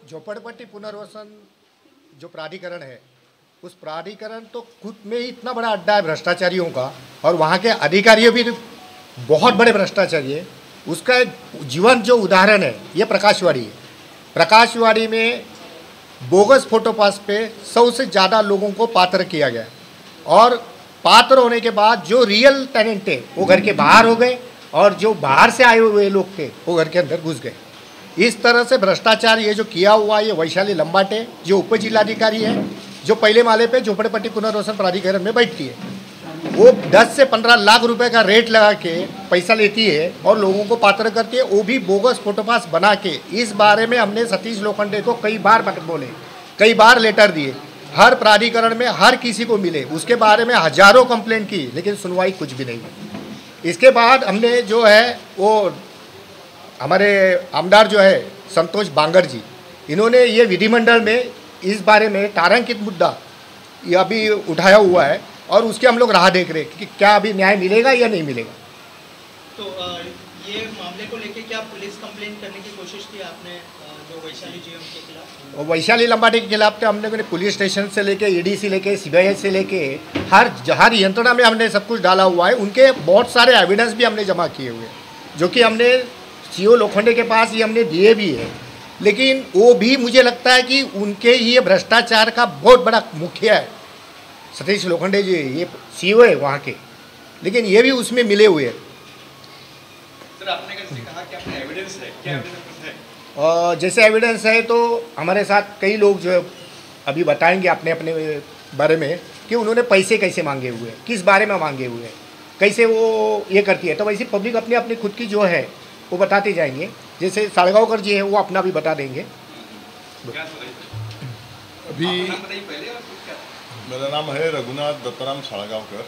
झोपड़पट्टी पुनर्वसन जो प्राधिकरण है, उस प्राधिकरण तो खुद में ही इतना बड़ा अड्डा है भ्रष्टाचारियों का, और वहाँ के अधिकारियों भी बहुत बड़े भ्रष्टाचारी है। उसका एक जीवंत जो उदाहरण है ये प्रकाशवाड़ी है। प्रकाशवाड़ी में बोगस फोटो पास पे 100 से ज़्यादा लोगों को पात्र किया गया, और पात्र होने के बाद जो रियल टेनेंट थे वो घर के बाहर हो गए, और जो बाहर से आए हुए लोग थे वो घर के अंदर घुस गए। इस तरह से भ्रष्टाचार ये जो किया हुआ, ये वैशाली लंबाटे जो उप जिलाधिकारी है, जो पहले माले पे झोपड़पट्टी पुनर्वसन प्राधिकरण में बैठती है, वो 10 से 15 लाख रुपए का रेट लगा के पैसा लेती है और लोगों को पात्र करती है, वो भी बोगस फोटोपास बना के। इस बारे में हमने सतीश लोखंडे को कई बार बोले, कई बार लेटर दिए, हर प्राधिकरण में हर किसी को मिले, उसके बारे में हजारों कंप्लेंट की, लेकिन सुनवाई कुछ भी नहीं हुई। इसके बाद हमने जो है वो हमारे आमदार जो है संतोष बांगर जी, इन्होंने ये विधिमंडल में इस बारे में तारांकित मुद्दा ये अभी उठाया हुआ है, और उसके हम लोग राह देख रहे हैं कि क्या अभी न्याय मिलेगा या नहीं मिलेगा। तो ये मामले को लेके क्या पुलिस कंप्लेंट करने की कोशिश की आपने जो वैशाली जीएम के खिलाफ? और वैशाली लंबाटे के खिलाफ तो हमने पुलिस स्टेशन से लेके ईडी से लेके सीबीआई से लेके हर यंत्रणा में हमने सब कुछ डाला हुआ है। उनके बहुत सारे एविडेंस भी हमने जमा किए हुए हैं, जो कि हमने सीओ लोखंडे के पास ये हमने दिए भी है, लेकिन वो भी मुझे लगता है कि उनके ये भ्रष्टाचार का बहुत बड़ा मुखिया है सतीश लोखंडे जी, ये सीओ है वहाँ के, लेकिन ये भी उसमें मिले हुए हैं। सर, आपने कैसे कहा कि अपने एविडेंस है, क्या एविडेंस है? जैसे एविडेंस है तो हमारे साथ कई लोग जो अभी बताएंगे अपने अपने बारे में कि उन्होंने पैसे कैसे मांगे हुए हैं, किस बारे में मांगे हुए हैं, कैसे वो ये करती है। तो वैसे पब्लिक अपनी अपनी खुद की जो है वो बताते जाएंगे। जैसे सालगांवकर जी है, वो अपना भी बता देंगे। अभी मेरा नाम है रघुनाथ दत्ताराम सालगांवकर।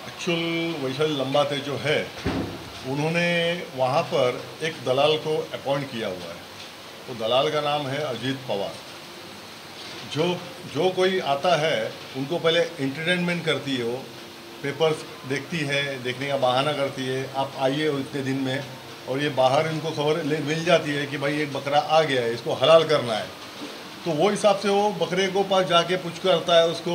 एक्चुअल वैशाली लंबाटे जो है, उन्होंने वहाँ पर एक दलाल को अपॉइंट किया हुआ है। तो दलाल का नाम है अजीत पवार। जो कोई आता है उनको पहले एंटरटेनमेंट करती है, वो पेपर्स देखती है, देखने का बहाना करती है, आप आइए इतने दिन में, और ये बाहर इनको खबर मिल जाती है कि भाई एक बकरा आ गया है, इसको हलाल करना है। तो वो हिसाब से वो बकरे को पास जाके पूछ करता है उसको,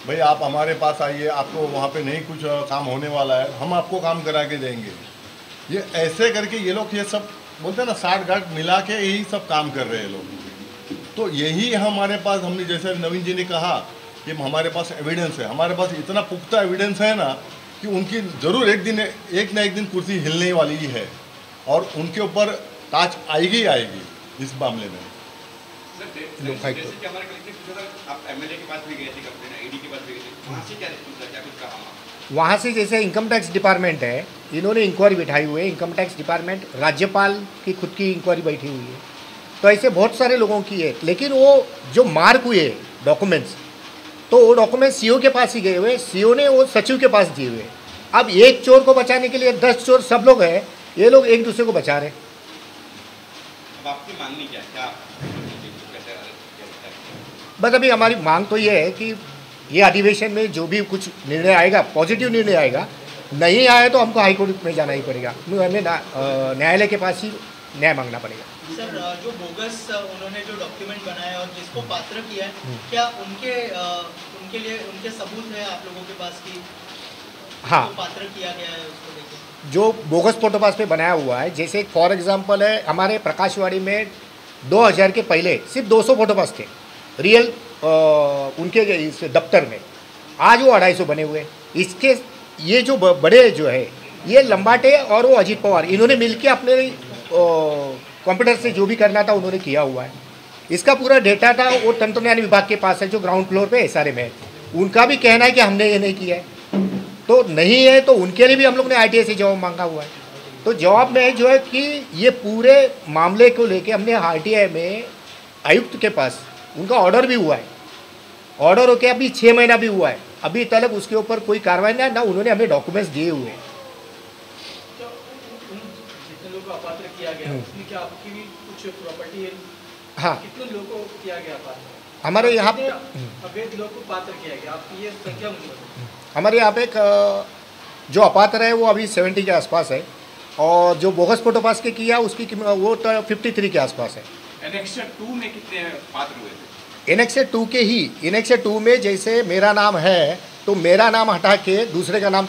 भाई आप हमारे पास आइए, आपको वहाँ पे नहीं कुछ काम होने वाला है, हम आपको काम करा के देंगे। ये ऐसे करके ये लोग ये सब बोलते हैं ना, 60-60 मिला के यही सब काम कर रहे हैं लोग। तो यही हमारे पास, हमने जैसे नवीन जी ने कहा कि हमारे पास एविडेंस है, हमारे पास इतना पुख्ता एविडेंस है ना कि उनकी ज़रूर एक ना एक दिन कुर्सी हिलने वाली ही है, और उनके ऊपर ताज आएगी इस मामले में। जैसे कि हमारे कलेक्टर पूछा था, आप एमएलए के पास भी गए थे, कंप्लेंट ईडी के पास भी गए थे, वहाँ से क्या रिस्पॉन्स था, क्या कुछ कहा? वहाँ से जैसे इनकम टैक्स डिपार्टमेंट है, इन्होंने इंक्वायरी बिठाई हुई है। इनकम टैक्स डिपार्टमेंट, राज्यपाल की खुद की इंक्वायरी बैठी हुई है। तो ऐसे बहुत सारे लोगों की है, लेकिन वो जो मार्क हुए डॉक्यूमेंट्स, तो वो डॉक्यूमेंट सीओ के पास ही गए हुए, सीओ ने वो सचिव के पास दिए हुए। अब एक चोर को बचाने के लिए 10 चोर सब लोग हैं, ये लोग एक दूसरे को बचा रहे। अब आपकी मांगनी क्या? बस अभी हमारी मांग तो ये है कि ये अधिवेशन में जो भी कुछ निर्णय आएगा, पॉजिटिव निर्णय आएगा, नहीं आए तो हमको हाईकोर्ट में जाना ही पड़ेगा, हमें न्यायालय के पास ही न्याय मांगना पड़ेगा। सर, जो बोगस उन्होंने जो डॉक्यूमेंट बनाया और जिसको पात्र किया है, क्या उनके लिए उनके सबूत है आप लोगों के पास कि हाँ, पात्र किया गया है उसको लेकर? जो बोगस फोटोपास पे बनाया हुआ है, जैसे फॉर एग्जांपल है, हमारे प्रकाशवाड़ी में 2000 के पहले सिर्फ 200 फोटोपास थे रियल उनके इस दफ्तर में, आज वो 250 बने हुए। इसके ये जो बड़े जो है, ये लंबाटे और वो अजीत पवार, इन्होंने मिलके अपने कंप्यूटर से जो भी करना था उन्होंने किया हुआ है। इसका पूरा डेटा था वो तंत्र न्याय विभाग के पास है, जो ग्राउंड फ्लोर पे एसआरए में है। उनका भी कहना है कि हमने ये नहीं किया है, तो नहीं है तो उनके लिए भी हम लोग ने आईटीआई से जवाब मांगा हुआ है। तो जवाब में जो है कि ये पूरे मामले को लेके हमने आईटीआई में आयुक्त के पास उनका ऑर्डर भी हुआ है, ऑर्डर होके अभी 6 महीना भी हुआ है, अभी तक उसके ऊपर कोई कार्रवाई नहीं, ना उन्होंने हमें डॉक्यूमेंट्स दिए हुए हैं। जितने लोगों को अपात्र किया गया, उसमें क्या आपकी भी कुछ प्रॉपर्टी है? हाँ, कितने लोगों को किया गया पात्र? हमारे यहाँ अवैध लोगों को पात्र किया गया, आपकी ये संख्या मुझे बताइए। हमारे यहाँ पे एक जो अपात्र है वो अभी 70 के आसपास है, और जो बोगस फोटोपास के किया उसकी वो तो 53 के आसपास है। एनेक्सर 2 में कितने पात्र हुए थे? एनेक्सर 2 में जैसे मेरा नाम है तो मेरा नाम हटा के दूसरे का नाम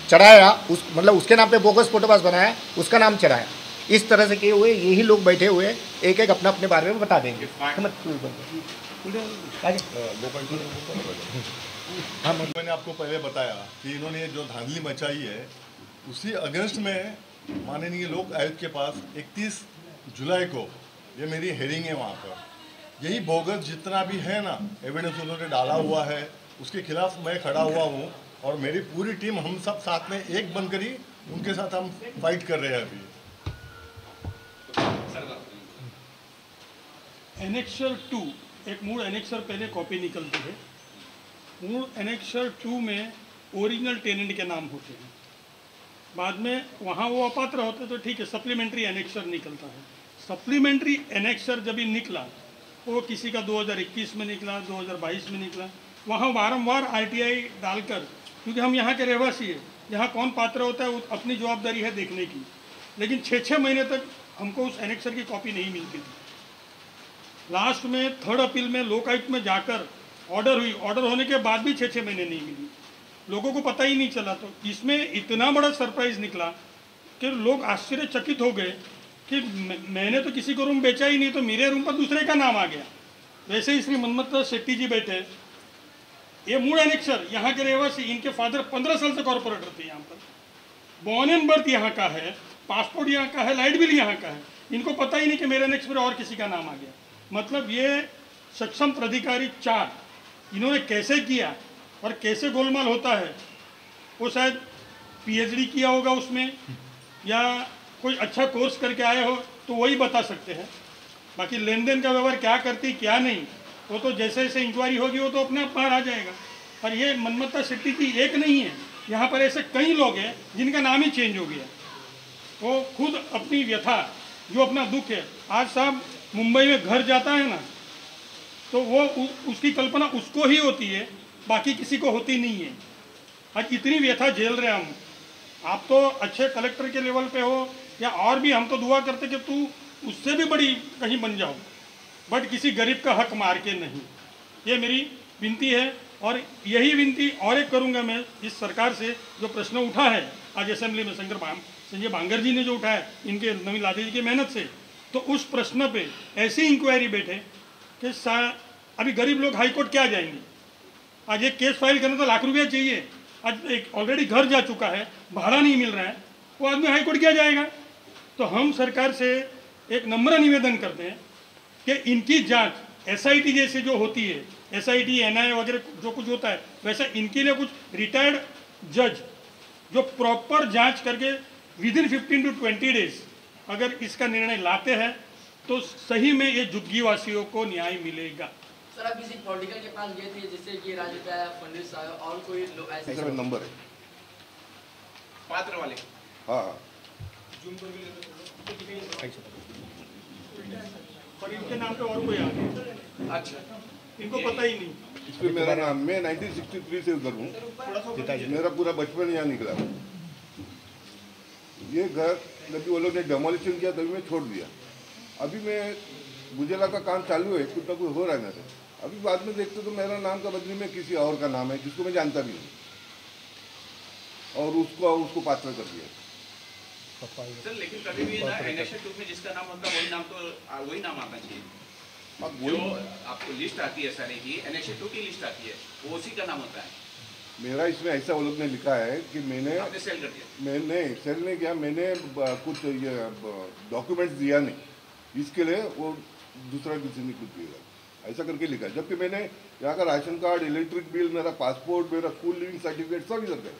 चढ़ाया, उस मतलब उसके नाम पे बोगस फोटो पास बनाया, उसका नाम चढ़ाया। इस तरह से किए हुए यही लोग बैठे हुए एक एक अपने अपने बारे में बता देंगे। हाँ, मैंने आपको पहले बताया कि इन्होंने जो धांधली मचाई है उसी अगेंस्ट में माननीय लोक आयुक्त के पास 31 जुलाई को ये मेरी हेयरिंग है वहाँ पर। यही बोगस जितना भी है ना एविडेंस उन्होंने डाला हुआ है उसके खिलाफ मैं खड़ा हुआ हूँ और मेरी पूरी टीम हम सब साथ में एक बनकर ही उनके साथ हम फाइट कर रहे हैं अभी। एनेक्सर 2 एक मूल एनेक्सर पहले कॉपी निकलती है। मूल एनेक्सर 2 में ओरिजिनल टेनेंट के नाम होते हैं, बाद में वहाँ वो अपात्र होते तो ठीक है, सप्लीमेंट्री एनेक्सर निकलता है। सप्लीमेंट्री एनेक्सर जब ही निकला वो किसी का 2021 में निकला, 2022 में निकला, वहाँ वारंवार आरटीआई डालकर, क्योंकि हम यहाँ के रहवासी हैं, यहाँ कौन पात्र होता है वो अपनी जवाबदारी है देखने की, लेकिन 6-6 महीने तक हमको उस एनेक्सर की कॉपी नहीं मिलती थी। लास्ट में थर्ड अपील में लोकायुक्त में जाकर ऑर्डर हुई, ऑर्डर होने के बाद भी 6-6 महीने नहीं मिली, लोगों को पता ही नहीं चला। तो इसमें इतना बड़ा सरप्राइज निकला कि लोग आश्चर्यचकित हो गए कि मैंने तो किसी को रूम बेचा ही नहीं, तो मेरे रूम पर दूसरे का नाम आ गया। वैसे ही श्री मनमथ शेट्टी जी बैठे, ये मूल एनेक्सर यहाँ के रहवासी, इनके फादर 15 साल से कॉर्पोरेटर थे यहाँ पर, बॉर्न एंड बर्थ यहाँ का है, पासपोर्ट यहाँ का है, लाइट बिल यहाँ का है, इनको पता ही नहीं कि मेरे एनेक्स पर और किसी का नाम आ गया। मतलब ये सक्षम प्राधिकारी 4 इन्होंने कैसे किया और कैसे गोलमाल होता है, वो शायद पीएचडी किया होगा उसमें या कोई अच्छा कोर्स करके आए हो तो वही बता सकते हैं। बाकी लेन देन का व्यवहार क्या करती क्या नहीं वो तो जैसे जैसे इंक्वायरी होगी वो तो अपने आप बाहर आ जाएगा। और ये मनमथा शेट्टी जी एक नहीं है, यहाँ पर ऐसे कई लोग हैं जिनका नाम ही चेंज हो गया। वो खुद अपनी व्यथा जो अपना दुख है, आज साहब मुंबई में घर जाता है ना तो वो उसकी कल्पना उसको ही होती है, बाकी किसी को होती नहीं है। आज इतनी व्यथा झेल रहे हम, आप तो अच्छे कलेक्टर के लेवल पे हो या और भी, हम तो दुआ करते कि तू उससे भी बड़ी कहीं बन जाओ, बट किसी गरीब का हक मार के नहीं। ये मेरी विनती है और यही विनती और एक करूँगा मैं इस सरकार से, जो प्रश्न उठा है आज असेंबली में संजय बांगर जी ने जो उठाया इनके नवीन लादे जी की मेहनत से, तो उस प्रश्न पे ऐसी इंक्वायरी बैठे कि अभी गरीब लोग हाई कोर्ट क्या जाएंगे। आज एक केस फाइल करने तो लाख रुपया चाहिए, आज एक ऑलरेडी घर जा चुका है, भाड़ा नहीं मिल रहा है, वो आदमी हाई कोर्ट क्या जाएगा। तो हम सरकार से एक नम्र निवेदन करते हैं कि इनकी जांच एसआईटी जैसे जो होती है, एसआईटी एनआईए वगैरह जो कुछ होता है, वैसा इनके लिए कुछ रिटायर्ड जज जो प्रॉपर जांच करके विदिन 15 to 20 डेज अगर इसका निर्णय लाते हैं तो सही में ये झुग्गी वासियों को न्याय मिलेगा। सर, आप किसी पॉलिटिकल के पास गए थे जैसे कि राजद फडणवीस साहब और कोई लोग ऐसे नंबर है पात्र वाले? हाँ, पर इनके नाम पे और कोई आ गया। अच्छा, इनको पता ही नहीं। इस पे मेरा नाम, मैं 1963 से उधर हूँ, मेरा पूरा बचपन यहाँ निकला। ये घर जब वो लोग ने डेमोलिशन किया तभी मैं छोड़ दिया। अभी मैं गुजेला का काम चालू है, कुछ ना कुछ हो रहा है मेरे। अभी बाद में देखते तो मेरा नाम का बदली में किसी और का नाम है जिसको मैं जानता भी नहीं, और उसको पात्र कर दिया। सर लेकिन कभी भी ना एनेक्सर 2 में जिसका नाम होता है वही नाम आना चाहिए। अब जो आपको लिस्ट आती है सारी की, एनेक्सर 2 की लिस्ट आती है, वो उसी का नाम होता है। मेरा इसमें ऐसा वो लोग ने लिखा है कि आपने सेल कर दिया? मैंने सेल नहीं किया, मैंने कुछ ये डॉक्यूमेंट्स दिया नहीं, इसके लिए वो दूसरा किसी ने कुछ दिया ऐसा करके लिखा है। जबकि मैंने यहाँ का राशन कार्ड, इलेक्ट्रिक बिल, मेरा पासपोर्ट, मेरा स्कूल लिविंग सर्टिफिकेट सब इधर गए।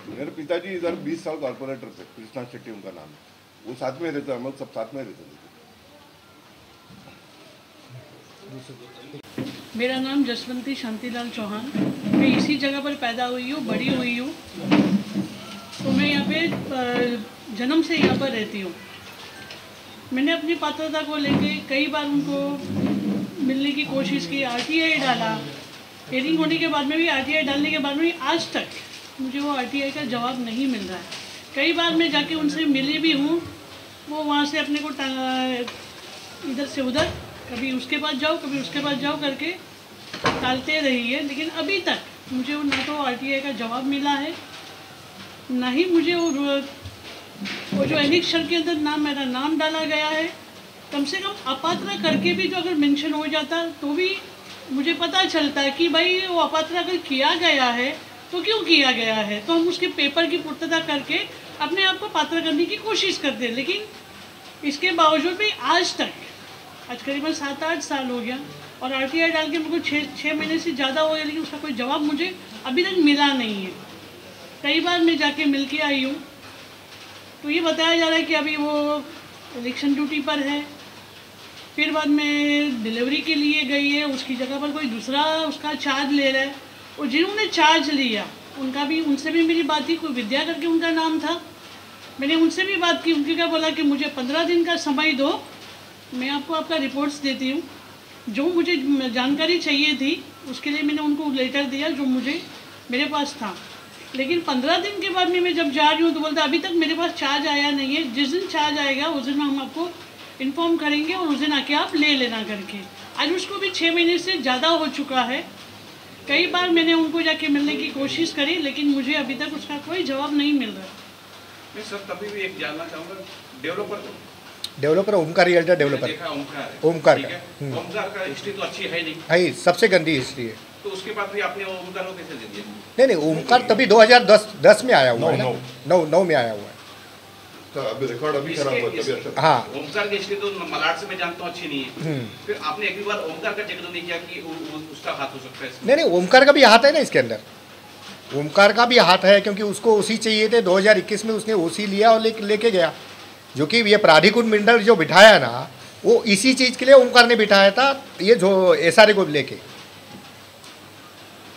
मेरे पिताजी इधर 20 साल कॉर्पोरेटर थे, कृष्णा शेट्टी उनका नाम है, वो साथ में रहते, हम लोग सब साथ में रहते थे। मेरा नाम जसवंती शांतिलाल चौहान, मैं इसी जगह पर पैदा हुई हूँ, बड़ी हुई हूँ, तो मैं यहाँ पे जन्म से यहाँ पर रहती हूँ। मैंने अपनी पात्रता को लेके कई बार उनको मिलने की कोशिश की, आरटीआई डाला, हेयरिंग होने के बाद में भी, आरटीआई डालने के बाद में भी आज तक मुझे वो आरटीआई का जवाब नहीं मिल रहा है। कई बार मैं जाके उनसे मिली भी हूँ वो वहाँ से अपने को इधर से उधर, कभी उसके पास जाओ कभी उसके पास जाओ करके टालते रही है। लेकिन अभी तक मुझे ना तो आरटीआई का जवाब मिला है, ना ही मुझे वो जो एनेक्सर के अंदर मेरा नाम डाला गया है। कम से कम अपात्र करके भी जो अगर मेंशन हो जाता तो भी मुझे पता चलता कि भाई वो अपात्र अगर किया गया है तो क्यों किया गया है, तो हम उसके पेपर की पूर्तता करके अपने आप को पात्र करने की कोशिश करते हैं। लेकिन इसके बावजूद भी आज करीबन 7-8 साल हो गया और आरटीआई डाल के मेरे को 6 महीने से ज़्यादा हो गया, लेकिन उसका कोई जवाब मुझे अभी तक मिला नहीं है। कई बार मैं जाके मिल के आई हूँ तो ये बताया जा रहा है कि अभी वो इलेक्शन ड्यूटी पर है, फिर बाद में डिलीवरी के लिए गई है, उसकी जगह पर कोई दूसरा उसका चार्ज ले रहा है। और जिन्होंने चार्ज लिया उनसे भी मेरी बात थी, कोई विद्या करके उनका नाम था। मैंने उनसे भी बात की, उनकी क्या बोला कि मुझे 15 दिन का समय दो, मैं आपको आपका रिपोर्ट्स देती हूँ। जो मुझे जानकारी चाहिए थी उसके लिए मैंने उनको लेटर दिया जो मेरे पास था। लेकिन 15 दिन के बाद में मैं जब जा रही हूँ तो बोलता अभी तक मेरे पास चार्ज आया नहीं है, जिस दिन चार्ज आएगा उस दिन हम आपको इन्फॉर्म करेंगे और उस दिन आके आप ले लेना करके। आज उसको भी 6 महीने से ज़्यादा हो चुका है। कई बार मैंने उनको जाके मिलने की कोशिश करी लेकिन मुझे अभी तक उसका कोई जवाब नहीं मिल रहा। मैं सर तभी भी एक जानना चाहूँगा, developer Omkar realtor developer Omkar का ओमकार का हिस्ट्री तो अच्छी है नहीं, है सबसे गंदी हिस्ट्री है। तो उसके बाद भी आपने ओमकार को कैसे दे दिया? नहीं ओमकार तभी 2010 में आया हुआ है, 9 में आया हुआ है। तो अभी रिकॉर्ड अभी खराब हुआ तभी अच्छा। हाँ ओमकार की हिस्ट्री तो मलाड से मैं जानता हूँ अच्छी नहीं है, फिर आपने एक भी बार ओमकार का जिक्र नहीं किया कि उसका हाथ हो सकता है इसमें? नहीं ओमकार का भी हाथ है ना इसके अंदर, ओमकार का भी हाथ है क्योंकि उसको ओसी चाहिए थे। 2021 में उसने ओसी लिया और लेके गया, जो कि ये प्राधिकृत मंडल जो बिठाया ना वो इसी चीज़ के लिए ओमकार ने बिठाया था, ये जो SRA को लेके।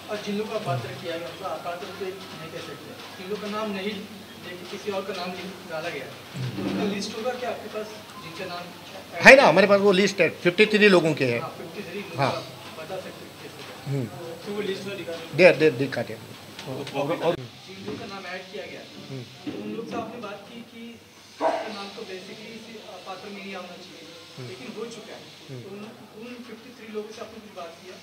और जिन लोगों का पात्र किया गया मतलब अपात्र तो नहीं कह सकते, जिन लोगों का नाम नहीं लेकिन किसी और का नाम डाला गया, तो उनका लिस्ट होगा क्या आपके पास जिनके नाम है ना? हमारे पास वो लिस्ट है, 53 लोगों के है। 53 हाँ बता सकते हैं तो वो लिस्ट में दिखाते और जिन लोगों का नाम ऐड किया गया तो उन लोग से आपने बात की कि उसका नाम तो बेसिकली पात्र में नहीं आना चाहिए लेकिन हो चुका है, तो उन 53 लोगों से आपने कुछ बात किया?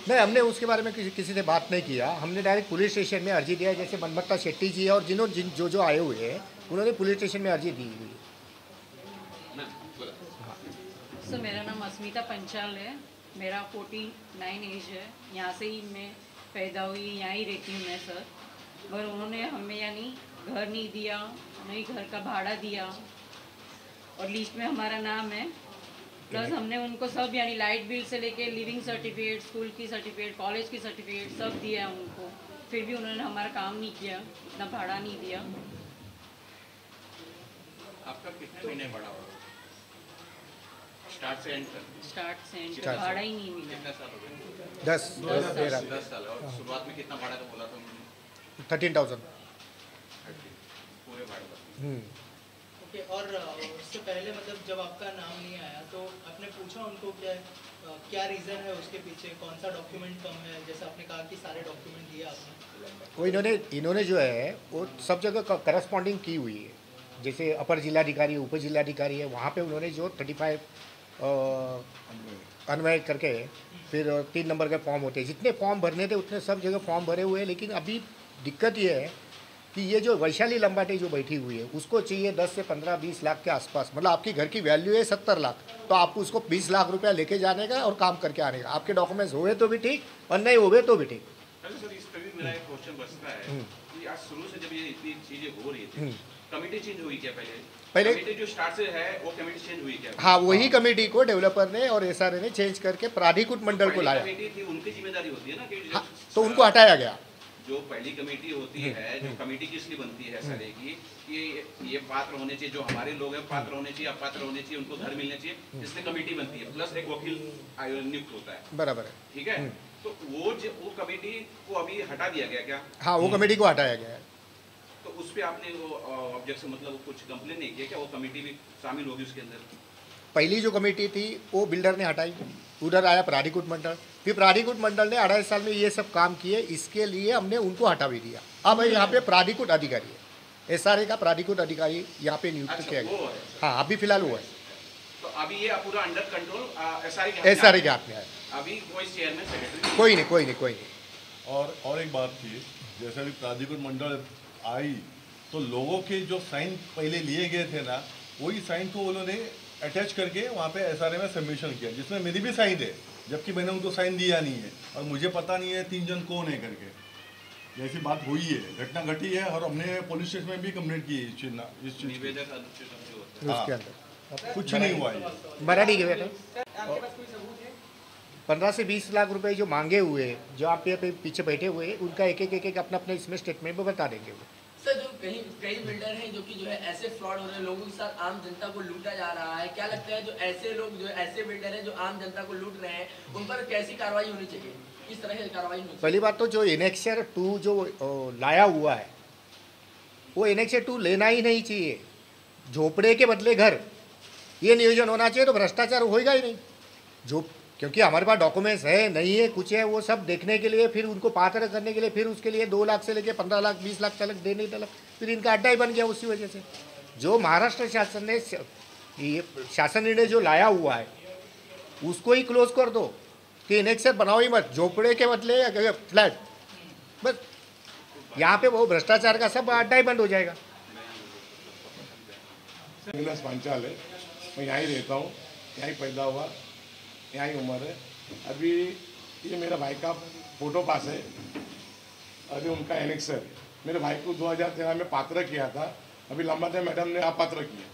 नहीं, हमने उसके बारे में किसी से बात नहीं किया। हमने डायरेक्ट पुलिस स्टेशन में अर्जी दिया, जैसे मनमत्ता शेट्टी जी है और जो आए हुए हैं उन्होंने पुलिस स्टेशन में अर्जी दी हुई है। सर मेरा नाम अस्मिता पंचाल है, मेरा 49 एज है, यहाँ से ही मैं पैदा हुई, यहाँ ही रहती हूँ मैं सर। पर उन्होंने हमें यानी घर नहीं दिया, नहीं घर का भाड़ा दिया और लिस्ट में हमारा नाम है, प्लस हमने उनको सब यानी लाइट बिल से लेके लिविंग सर्टिफिकेट, स्कूल की सर्टिफिकेट, कॉलेज की सर्टिफिकेट सब दिया है उनको, फिर भी उन्होंने हमारा काम नहीं किया, इतना भाड़ा नहीं दिया। आपका कितने महीने बड़ा हुआ स्टार्ट से एंड तक? स्टार्ट से एंड तक भाड़ा ही नहीं मिला। कितने साल हो गए? 10 साल। और शुरुआत में कितना भाड़ा का बोला था उन्होंने? 13,000 पूरे भाड़े का। ओके, और उससे पहले मतलब जब आपका नाम नहीं आया तो आपने पूछा उनको क्या रीज़न है उसके पीछे, कौन सा डॉक्यूमेंट कम है? जैसे आपने कहा कि सारे डॉक्यूमेंट दिए आपने, वो इन्होंने जो है वो सब जगह करस्पॉन्डिंग की हुई है। जैसे अपर जिलाधिकारी, उप जिलाधिकारी है, वहाँ पे उन्होंने जो 35 अन्वय करके फिर 3 नंबर के फॉर्म होते हैं, जितने फॉर्म भरने थे उतने सब जगह फॉर्म भरे हुए हैं। लेकिन अभी दिक्कत ये है कि ये जो वैशाली लंबाटे जो बैठी हुई है उसको चाहिए 10 से 15-20 लाख के आसपास, मतलब आपकी घर की वैल्यू है 70 लाख, तो आपको उसको 20 लाख रुपया लेके जाने का और काम करके आने का। आपके डॉक्यूमेंट्स हुए तो भी ठीक और नहीं हुए तो भी ठीक। सर इस पर भी मेरा एक क्वेश्चन बचता है कि आज शुरू से जब ये इतनी चीजें हो रही थी, कमेटी चेंज हुई क्या? पहले कमेटी जो स्टार्ट से है वो कमेटी चेंज हुई क्या? हाँ, वही कमेटी को डेवलपर ने और SRA ने चेंज करके प्राधिकृत मंडल को लाया। कमेटी थी उनकी जिम्मेदारी होती है ना कि हाँ, तो उनको हटाया गया। जो पहली कमेटी होती है, जो कमेटी किस लिए बनती है SRA की, कि ये पात्र होने चाहिए, जो हमारे लोग हैं पात्र होने चाहिए, अपात्र होने चाहिए, उनको घर मिलने चाहिए, इसलिए कमेटी बनती है, प्लस एक वकील नियुक्त होता है। बराबर है, ठीक है। तो वो कमेटी को अभी हटा दिया गया क्या? हाँ, वो कमेटी को हटाया गया है। तो उस पर आपने वो ऑब्जेक्शन मतलब कुछ कंप्लेन नहीं किया क्या? वो कमेटी भी शामिल होगी उसके अंदर? पहली जो कमेटी थी वो बिल्डर ने हटाई, उधर आया प्राधिकृत मंडल, फिर प्राधिकृत मंडल ने 2.5 साल में ये सब काम किए, इसके लिए हमने उनको हटा भी दिया। अब यहाँ पे प्राधिकृत अधिकारी है, SRA का प्राधिकृत अधिकारी यहाँ पे नियुक्त अच्छा, किया वो गया। है। हाँ, अभी फिलहाल वो है, तो अभी ये पूरा अंडर कंट्रोल SRA SRA के हाथ में है। अभी कोई चेयरमैन सेक्रेटरी कोई नहीं। और एक बात थी, जैसे अभी प्राधिकृत मंडल आई तो लोगों के जो साइन पहले लिए गए थे ना, वही साइन को उन्होंने अटैच करके वहाँ पे SRA में सबमिशन किया, जिसमें मेरी भी साइन है, जबकि मैंने उनको साइन दिया नहीं है और मुझे पता नहीं है 3 जन कौन है करके। जैसी बात हुई है, घटना घटी है और हमने पुलिस स्टेशन में भी कंप्लेंट की है इस चीज़ निवेदक उसके अंदर कुछ नहीं हुआ है। मराठी के बेटा 15 से 20 लाख रुपए जो मांगे हुए हैं, जो आप पे पीछे बैठे हुए हैं, उनका एक अपना इसमें स्टेटमेंट में बता देंगे वो। सर, जो कई बिल्डर हैं जो कि जो है ऐसे फ्रॉड हो रहे हैं, लोगों के साथ आम जनता को लूटा जा रहा है, क्या लगता है जो ऐसे लोग जो ऐसे बिल्डर हैं जो आम जनता को लूट रहे हैं, उन पर कैसी कार्रवाई होनी चाहिए, किस तरह की कार्रवाई होनी चाहिए? पहली बात तो जो एनेक्सर 2 जो लाया हुआ है, वो एनेक्सर 2 लेना ही नहीं चाहिए। झोपड़े के बदले घर, ये नियोजन होना चाहिए, तो भ्रष्टाचार होएगा ही नहीं। जो क्योंकि हमारे पास डॉक्यूमेंट्स है नहीं है कुछ है, वो सब देखने के लिए, फिर उनको पात्र करने के लिए, फिर उसके लिए 2 लाख से लेके 15 लाख 20 लाख तक देने तक, फिर इनका अड्डा ही बन गया उसी वजह से। जो महाराष्ट्र शासन ने ये शासन निर्णय जो लाया हुआ है, उसको ही क्लोज कर दो कि एनेक्सर बनाओ ही मत, झोपड़े के बदले फ्लैट, बस यहाँ पे वो भ्रष्टाचार का सब अड्डा ही बंद हो जाएगा। पांचाल है, मैं यहाँ ही रहता हूँ, यहाँ ही पैदा हुआ, यहाँ ही उम्र है। अभी ये मेरा भाई का फोटो पास है, अभी उनका एनेक्सर। मेरे भाई को 2013 में पात्र किया था, अभी लंबा टाइम मैडम ने अपात्र किया।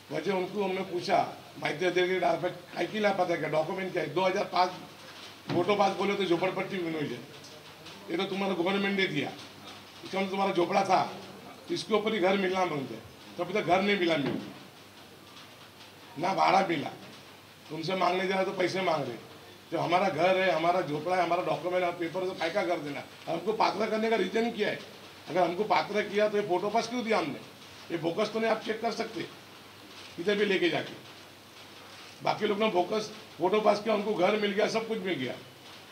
वजह उनको हमने पूछा माहिती देर काय की लापात्र क्या डॉक्यूमेंट क्या है, 2005 फोटो पास बोले तो झोपड़पट्टी विनोजन, ये तो तुम्हारा गवर्नमेंट ने दिया, इसका मतलब तुम्हारा झोपड़ा था, इसके ऊपर ही घर मिलना मांगते, तो अभी तक घर नहीं मिला, ना भाड़ा मिला, तुमसे मांगने जा रहे तो पैसे मांग रहे। जो हमारा घर है, हमारा झोपड़ा है, हमारा डॉक्यूमेंट है, पेपर तो काय का कर देना। हमको पात्र करने का रीजन क्या है? अगर हमको पात्र किया तो ये फोटो पास क्यों दिया हमने? ये बोकस तो नहीं, आप चेक कर सकते इधर भी लेके जाके। बाकी लोग ने बोकस फोटो पास किया, हमको घर मिल गया, सब कुछ मिल गया।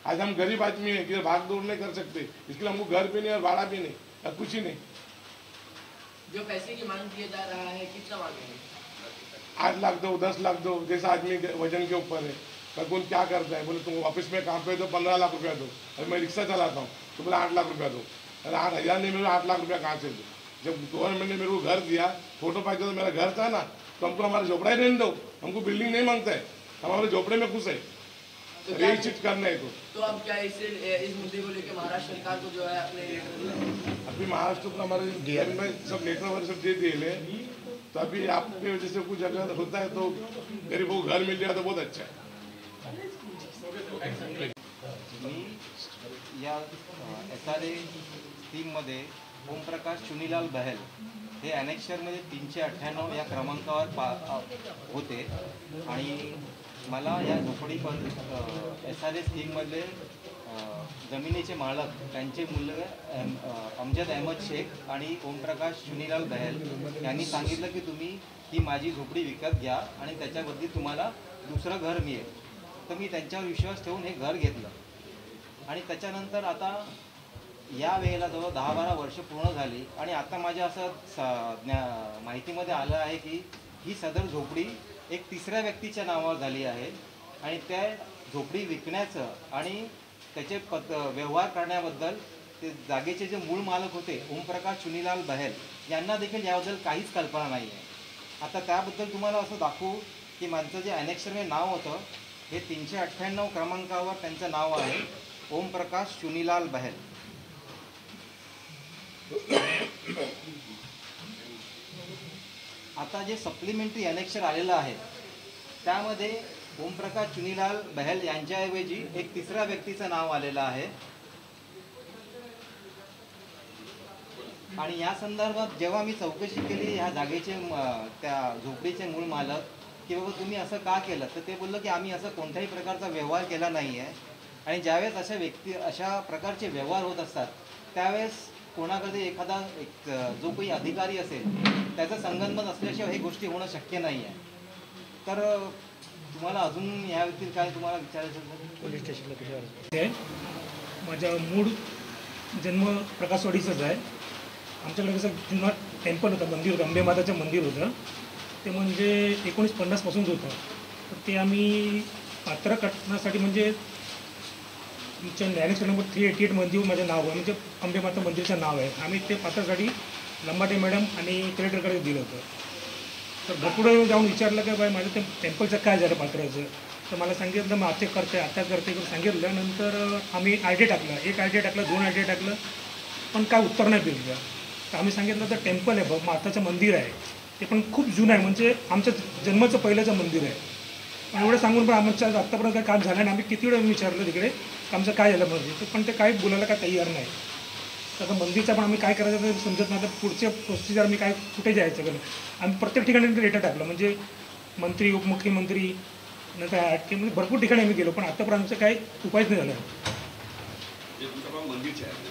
आज हम गरीब आदमी है, कि भाग दौड़ नहीं कर सकते, इसके लिए हमको घर भी नहीं और भाड़ा भी नहीं और कुछ ही नहीं। जो पैसे की मांग किया जा रहा है, कितना मांगेंगे? 8 लाख दो, 10 लाख दो, जैसा आदमी के वजन के ऊपर है। कौन क्या करता है, बोले तुम ऑफिस में काम पे तो 15 लाख रुपया दो, अरे मैं रिक्शा चलाता हूँ तो बोला 8 लाख रुपया दो, अरे 8,000 नहीं, मेरे 8 लाख रुपया कहाँ से दो? जब गवर्नमेंट ने मेरे को घर दिया, फोटो पाई तो मेरा घर था ना, तो हमको हमारा झोपड़ा ही रहने दो, हमको बिल्डिंग नहीं मांगता है, हम हमारे झोपड़े में खुश है, यही चीज करना है। तो अब क्या इस मुद्दे को लेकर महाराष्ट्र सरकार को जो है अपने अभी महाराष्ट्र को हमारे डीएम में सब लेटर वगैरह सब दे दिए, तो अभी आपके वजह से कुछ अगर होता है तो गरीबों को घर मिल जाए तो बहुत अच्छा है। या SRA स्कीममध्ये ओमप्रकाश चुनीलाल बहल हे ॲनेक्शरमध्ये 398 या क्रमांकावर होते आणि मला या झोपडी SRA स्कीममधले जमिनीचे मालक त्यांचे मुलगा अमजद अहमद शेख आणि ओमप्रकाश चुनीलाल बहल यांनी सांगितलं की तुम्ही ही माझी झोपडी विकत घ्या आणि त्याच्याबद्दल तुम्हाला दुसरं घर मिळेल। तर मी त्यांच्यावर विश्वास ठेवून हे घर घेतलं आणि त्याच्यानंतर आता या वेळेला जवळ 10-12 वर्ष पूर्ण झाली आणि आता माझ्या असं माहितीमध्ये आलं आहे की ही सदर झोपडी एक तिसऱ्या व्यक्तीच्या नावावर झाली आहे आणि त्या झोपडी विकण्याचं आणि त्याचे व्यवहार करण्याबद्दल ते जागेचे जे मूळ मालक होते ओमप्रकाश चुनीलाल बहल यांना देखील याबद्दल काहीच कल्पना नाही आहे। आता त्याबद्दल तुम्हाला असं दाखवू की माझं जे ॲनेक्शरमध्ये नाव होतं हे 398 क्रमांकावर त्यांचं नाव आहे ओमप्रकाश चुनीलाल बहल। आता जे सप्लिमेंटरी ॲनेक्शर आलेलं आहे त्यामध्ये ओमप्रकाश चुनीलाल बहल यांच्याऐवजी एक तिसऱ्या व्यक्तीचं नाव आलेलं आहे आणि या संदर्भात जेव्हा मी चौकशी केली ह्या जागेचे त्या झोपडीचे मूळ मालक की बाबा तुम्ही असं का केलं, तर ते बोललं की आम्ही असं कोणत्याही प्रकारचा व्यवहार केला नाही आहे आणि ज्यावेळेस अशा प्रकारचे व्यवहार होत असतात त्यावेळेस कोणाकडे एखादा जो काही अधिकारी असेल त्याचा संगनमत असल्याशिवाय हे गोष्टी होणं शक्य नाही आहे। तर तुम्हाला अजून या व्यतिरिक्त काय तुम्हाला विचारायचं? पोलीस स्टेशनला माझा मूळ जन्म प्रकाशवाडीचाच आहे आमच्याकडे कसं जुनं टेम्पल होतं, मंदिर होतं, अंबे माताचं मंदिर होतं, ते म्हणजे 1950पासूनच होतं. तर ते आम्ही पात्र करण्यासाठी म्हणजे तुमच्या ज्ञानेश्वर नंबर 388 मध्ये माझं नाव आहे, म्हणजे अंबे माता मंदिरचं नाव आहे. आम्ही ते पात्रासाठी लंबाटे मॅडम आणि कलेक्टरकडे दिलं होतं. तर भरपूर जाऊन विचारलं की बाई माझं ते टेम्पलचं काय झालं पात्राचं. तर मला सांगितलं मग आता करते सांगितलं. नंतर आम्ही आय डी टाकलं, 1 आय डी टाकलं, 2 आय डी टाकलं, पण काय उत्तर नाही दिलं. तर आम्ही सांगितलं तर टेम्पल आहे माताचं मंदिर आहे, ते पण खूप जुनं आहे, म्हणजे आमच्या जन्माचं पहिल्याचं मंदिर आहे. पण एवढं सांगून पण आमच्या आत्तापर्यंत काही काम झालं नाही. आम्ही किती वेळा विचारलं तिकडे आमचं काय झालं म्हणजे, पण ते काही बोलायला काय तयार नाही. तर मंदिरचं पण आम्ही काय करायचं ते समजत नाही. तर पुढचे प्रोसिजर आम्ही काय कुठे जायचं कारण आम्ही प्रत्येक ठिकाणी डेटा टाकलं, म्हणजे मंत्री, उपमुख्यमंत्री, नंतर आटके, म्हणजे भरपूर ठिकाणी आम्ही गेलो, पण आत्तापर्यंत आमचं काही उपायच नाही झाला.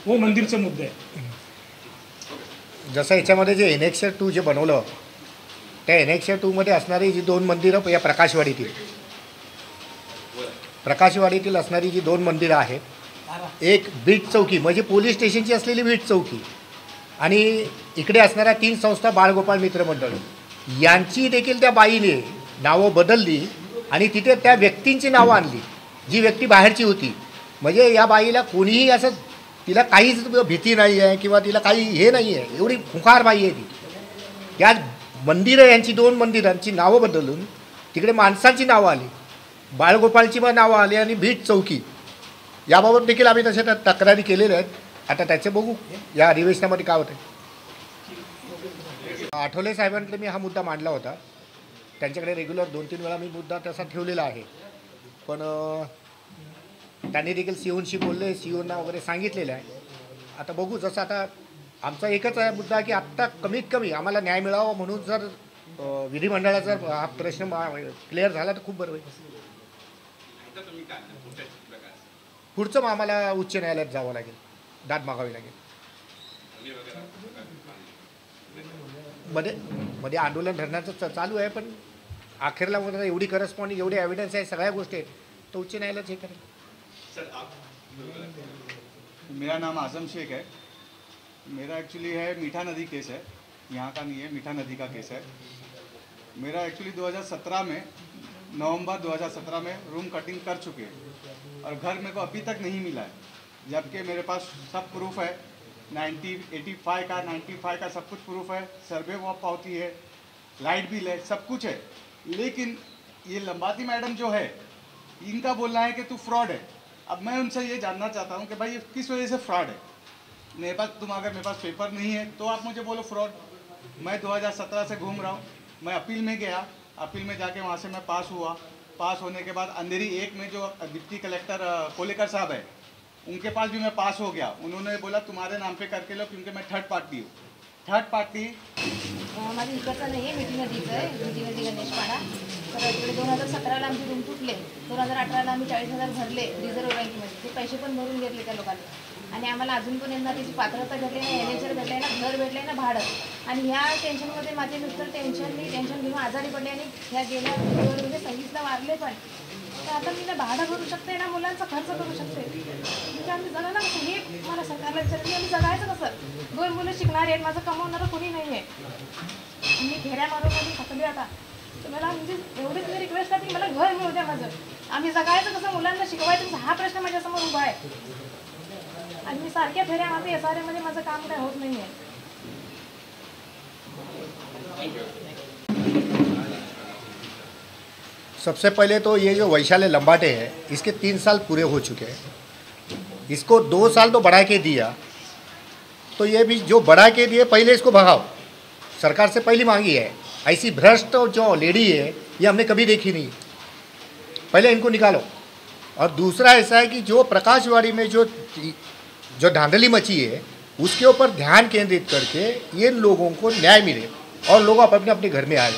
हो, मंदिरचा मुद्दा आहे. जसं याच्यामध्ये जे एनेक्सर 2 जे बनवलं, त्या एनेक्सर 2 मध्ये असणारी जी 2 मंदिरं या प्रकाशवाडीतील असणारी जी 2 मंदिरं आहेत, एक बीट चौकी म्हणजे पोलीस स्टेशनची असलेली बीट चौकी, आणि इकडे असणाऱ्या 3 संस्था बाळगोपाळ मित्र मंडळ, यांची देखील त्या बाईने नावं बदलली आणि तिथे त्या व्यक्तींची नावं आणली जी व्यक्ती बाहेरची होती. म्हणजे या बाईला कोणीही असं, तिला काहीच भीती नाही आहे किंवा तिला काही हे नाही आहे, एवढी खुंखार बाई आहे ती. या मंदिरं यांची 2 मंदिरांची नावं बदलून तिकडे माणसांची नावं आली, बाळगोपाळची पण नावं आली आणि बीट चौकी. याबाबत देखील आम्ही तशा तक्रारी केलेल्या आहेत. आता त्याचे बघू या अधिवेशनामध्ये काय होतं. आठवले साहेबांकडे मी हा मुद्दा मांडला होता, त्यांच्याकडे रेग्युलर 2-3 वेळा मी मुद्दा तसा ठेवलेला आहे, पण त्यांनी देखील सीओनशी बोलले, सीओना वगैरे सांगितलेलं आहे. आता बघू, जसं आता आमचा एकच आहे मुद्दा की आत्ता कमीत कमी आम्हाला न्याय मिळावा, म्हणून जर विधिमंडळाचा जर हा प्रश्न क्लिअर झाला तर खूप बरं होईल. पुढचं मग आम्हाला उच्च न्यायालयात जावं लागेल, दाद मागावी लागेल. मध्ये आंदोलन धरण्याचं चालू आहे, पण अखेरला एवढी करस्पॉन्डिंग, एवढे एव्हिडन्स आहे, सगळ्या गोष्टी आहेत, तो उच्च न्यायालयात हे करेल. मेरा नाम आजम शेख है. मेरा एक्चुअली है मीठा नदी केस है, यहाँ का नहीं है, मीठा नदी का केस है. मेरा एक्चुअली 2017 में, नवंबर 2017 में रूम कटिंग कर चुके हैं और घर मेरे को अभी तक नहीं मिला है, जबकि मेरे पास सब प्रूफ है. 95 का सब कुछ प्रूफ है, सर्वे वो पावती है, लाइट बिल है, सब कुछ है. लेकिन ये लंबाती मैडम जो है, इनका बोलना है कि तू फ्रॉड है. अब मैं उनसे ये जानना चाहता हूँ कि भाई ये किस वजह से फ्रॉड है. मेरे पास अगर मेरे पास पेपर नहीं है तो आप मुझे बोलो फ्रॉड. मैं 2017 से घूम रहा हूँ. मैं अपील में गया, अपील में जाके वहाँ से मैं पास हुआ. पास होने के बाद अंधेरी 1 में जो डिप्टी कलेक्टर कोलेकर साहब है, उनके पास भी मैं पास हो गया. उन्होंने बोला तुम्हारे नाम पे करके लो, क्योंकि मैं थर्ड पार्टी हूँ. थर्ड पार्टी माझं इकडचं नाही आहे, मिठी नदीचं आहे, मिठी नदी गणेशपाडा. तर इकडे 2017ला आमचे रूम तुटले, 2018ला आम्ही 40,000 भरले रिझर्व्ह बँकेमध्ये. ते पैसे पण भरून घेतले त्या लोकांनी, आणि आम्हाला अजून पण यांना त्याची पात्रता भेटली नाही, एनएचआर भेटले ना, घर भेटले ना, भाडं. आणि ह्या टेन्शनमध्ये माझे मिस्टर टेन्शन घेऊन आजारी पडले, आणि ह्या गेल्या फेब्रुवारीमध्ये 26ला वारले पण. तर आता मी ना भाडं भरू शकते ना, मुलांचा खर्च करू शकते, म्हणजे आम्ही जगायला कसं, हे मला सरकारला विचारलं, आम्ही जगायचं कसं. 2 मुलं शिकणारे आहेत, माझं कमवणारं कोणी नाही आहे. मी घेऱ्या मारून थकले आता. तर मला म्हणजे एवढीच मी रिक्वेस्ट आहे की मला घर मिळू द्या माझं. आम्ही जगायचं कसं, मुलांना शिकवायचं कसं, हा प्रश्न माझ्यासमोर उभा आहे. आणि मी सारख्या फेऱ्या मारते, SRA माझं काम काय होत नाही आहे. सबसे पहले तो ये जो वैशाली लंबाटे है, इसके 3 साल पूरे हो चुके हैं. इसको 2 साल तो बढ़ा के दिया, तो ये भी जो बढ़ा के दिए, पहले इसको भगाओ. सरकार से पहली मांगी है. ऐसी भ्रष्ट जो लेडी है ये हमने कभी देखी नहीं. पहले इनको निकालो. और दूसरा ऐसा है कि जो प्रकाशवाड़ी में जो धांधली मची है, उसके ऊपर ध्यान केंद्रित करके ये लोगों को न्याय मिले और लोग अपने अपने घर में आए.